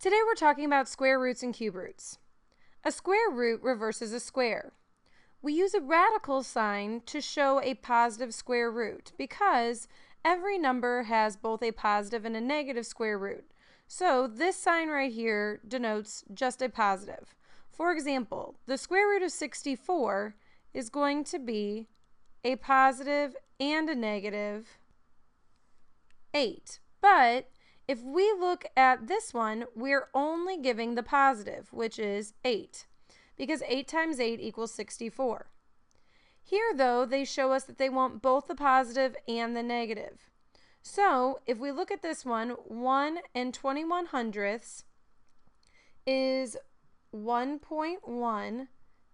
Today we're talking about square roots and cube roots. A square root reverses a square. We use a radical sign to show a positive square root because every number has both a positive and a negative square root. So this sign right here denotes just a positive. For example, the square root of 64 is going to be a positive and a negative 8. But if we look at this one, we're only giving the positive, which is 8, because 8 times 8 equals 64. Here, though, they show us that they want both the positive and the negative. So if we look at this one, 1 and 21 hundredths is 1.1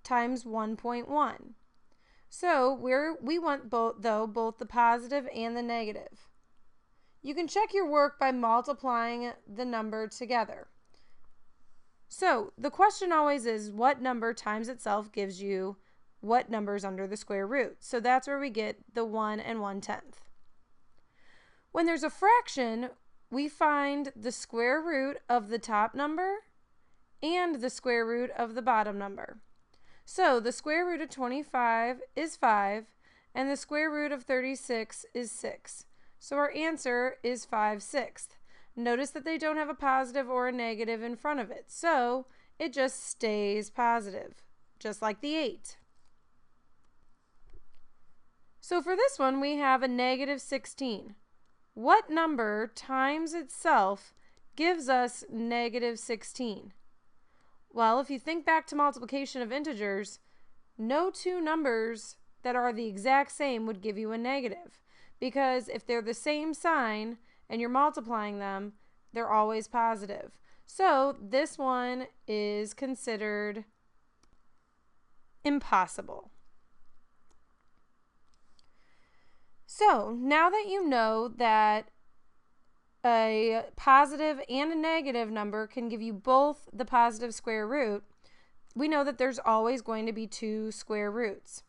times 1.1. So we want both the positive and the negative. You can check your work by multiplying the number together. So the question always is, what number times itself gives you what numbers under the square root? So that's where we get the 1 and 1/10. When there's a fraction, we find the square root of the top number and the square root of the bottom number. So the square root of 25 is 5, and the square root of 36 is 6. So our answer is 5/6. Notice that they don't have a positive or a negative in front of it, so it just stays positive, just like the 8. So for this one, we have a negative 16. What number times itself gives us negative 16? Well, if you think back to multiplication of integers, no two numbers that are the exact same would give you a negative, because if they're the same sign and you're multiplying them, they're always positive. So this one is considered impossible. So now that you know that a positive and a negative number can give you both the positive square root, we know that there's always going to be two square roots.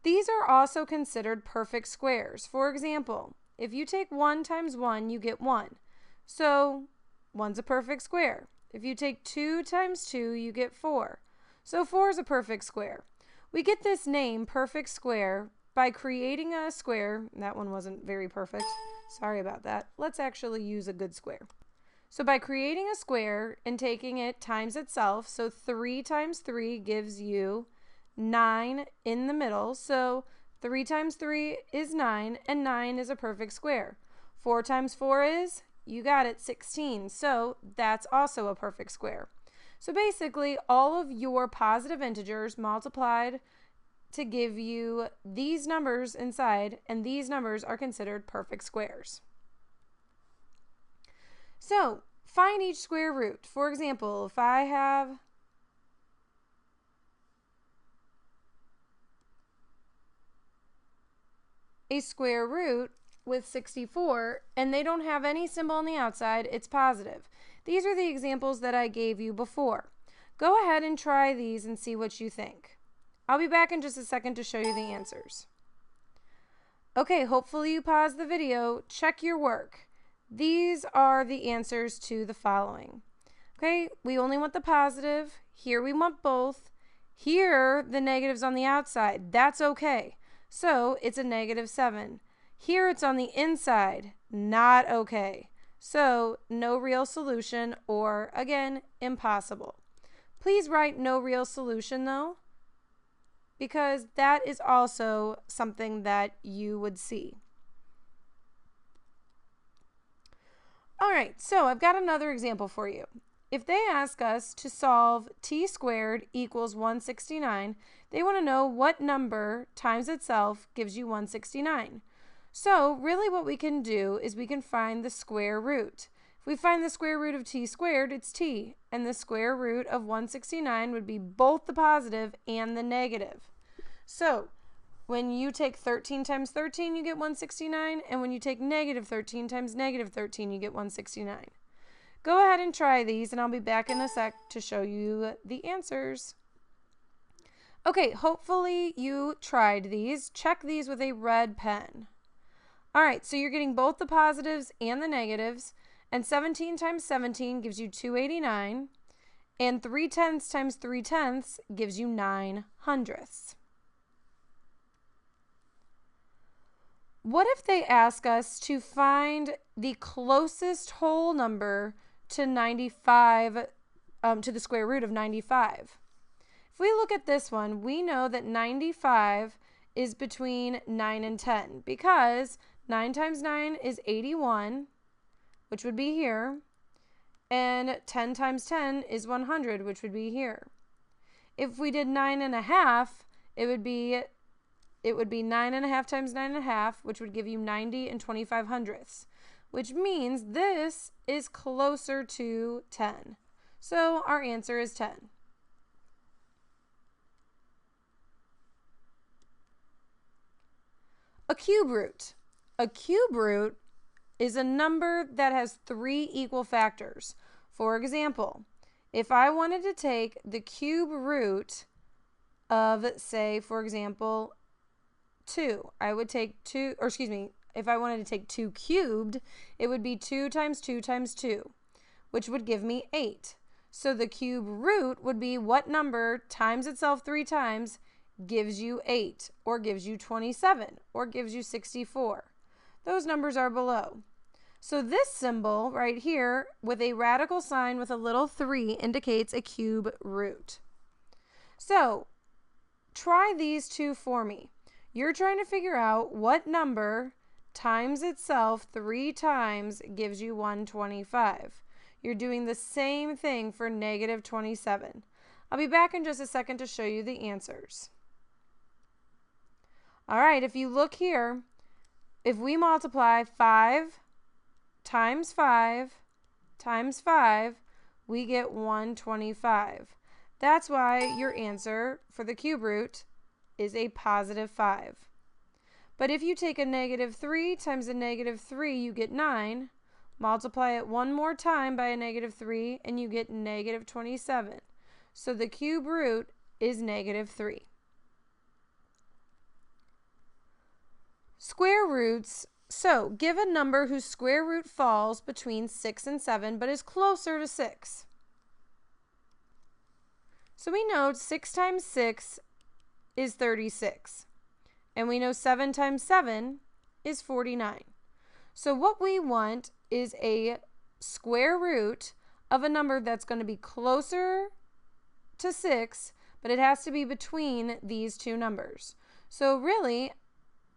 These are also considered perfect squares. For example, if you take 1 times 1, you get 1. So 1's a perfect square. If you take 2 times 2, you get 4. So 4 is a perfect square. We get this name, perfect square, by creating a square. That one wasn't very perfect. Sorry about that. Let's actually use a good square. So by creating a square and taking it times itself, so 3 times 3 gives you 9 in the middle. So 3 times 3 is 9, and 9 is a perfect square. 4 times 4 is, you got it, 16. So that's also a perfect square. So basically, all of your positive integers multiplied to give you these numbers inside, and these numbers are considered perfect squares. So find each square root. For example, if I have a square root with 64 and they don't have any symbol on the outside, it's positive. These are the examples that I gave you before. Go ahead and try these and see what you think. I'll be back in just a second to show you the answers. Okay, hopefully you paused the video. Check your work. These are the answers to the following. Okay, we only want the positive. Here we want both. Here, the negative's on the outside. That's okay. So it's a -7. Here it's on the inside. Not okay. So no real solution, or again, impossible. Please write no real solution though, because that is also something that you would see. All right, so I've got another example for you. If they ask us to solve t squared equals 169, they want to know what number times itself gives you 169. So really what we can do is we can find the square root. If we find the square root of t squared, it's t, and the square root of 169 would be both the positive and the negative. So when you take 13 times 13, you get 169, and when you take -13 times -13, you get 169. Go ahead and try these, and I'll be back in a sec to show you the answers. Okay, hopefully you tried these. Check these with a red pen. All right, so you're getting both the positives and the negatives, And 17 times 17 gives you 289. And 3/10 times 3/10 gives you 9/100. What if they ask us to find the closest whole number to 95, to the square root of 95? If we look at this one, we know that 95 is between 9 and 10 because 9 times 9 is 81, which would be here, and 10 times 10 is 100, which would be here. If we did 9.5, it would be 9.5 times 9.5, which would give you 90 and 25/100, which means this is closer to 10. So our answer is 10. A cube root. A cube root is a number that has 3 equal factors. For example, if I wanted to take the cube root of, say, for example, 2, I would take 2, or excuse me, if I wanted to take 2 cubed, it would be 2 times 2 times 2, which would give me 8. So the cube root would be what number times itself 3 times gives you 8, or gives you 27, or gives you 64. Those numbers are below. So this symbol right here with a radical sign with a little 3 indicates a cube root. So try these two for me. You're trying to figure out what number times itself 3 times gives you 125. You're doing the same thing for -27. I'll be back in just a second to show you the answers. All right, if you look here, if we multiply 5 times 5 times 5, we get 125. That's why your answer for the cube root is a +5. But if you take a -3 times a -3, you get 9. Multiply it one more time by a -3, and you get -27. So the cube root is -3. Square roots. So give a number whose square root falls between 6 and 7, but is closer to 6. So we know 6 times 6 is 36. And we know 7 times 7 is 49. So what we want is a square root of a number that's going to be closer to 6, but it has to be between these two numbers. So really,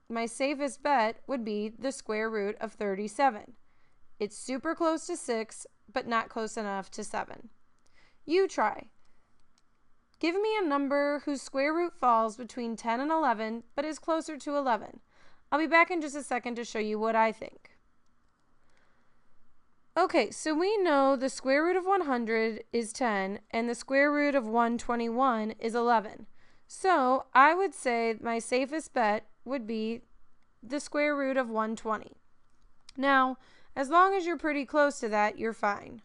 my safest bet would be the square root of 37. It's super close to 6, but not close enough to 7. You try. Give me a number whose square root falls between 10 and 11, but is closer to 11. I'll be back in just a second to show you what I think. Okay, so we know the square root of 100 is 10, and the square root of 121 is 11. So I would say my safest bet would be the square root of 120. Now, as long as you're pretty close to that, you're fine.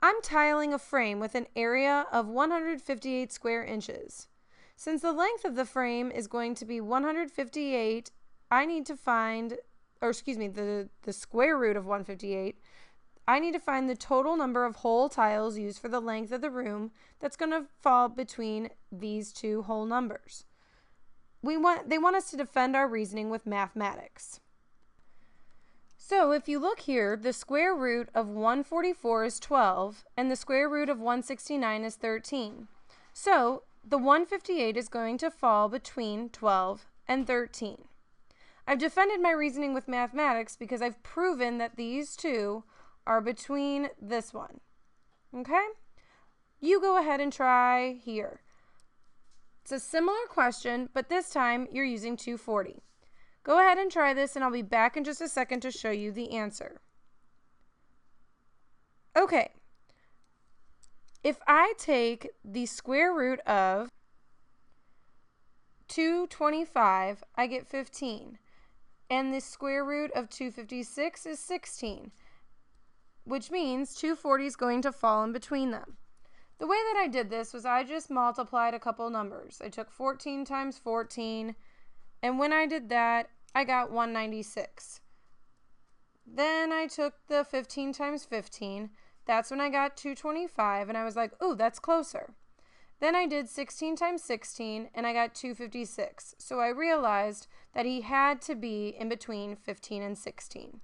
I'm tiling a frame with an area of 158 square inches. Since the length of the frame is going to be 158, I need to find, the square root of 158. I need to find the total number of hole tiles used for the length of the room that's going to fall between these two whole numbers. They want us to defend our reasoning with mathematics. So if you look here, the square root of 144 is 12, and the square root of 169 is 13. So the 158 is going to fall between 12 and 13. I've defended my reasoning with mathematics because I've proven that these two are between this one. Okay? You go ahead and try here. It's a similar question, but this time you're using 240. Go ahead and try this, and I'll be back in just a second to show you the answer. Okay. If I take the square root of 225, I get 15. And the square root of 256 is 16, which means 240 is going to fall in between them. The way that I did this was I just multiplied a couple numbers. I took 14 times 14, and when I did that, I got 196. Then I took the 15 times 15. That's when I got 225, and I was like, ooh, that's closer. Then I did 16 times 16, and I got 256. So I realized that he had to be in between 15 and 16.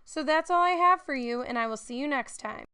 So that's all I have for you, and I will see you next time.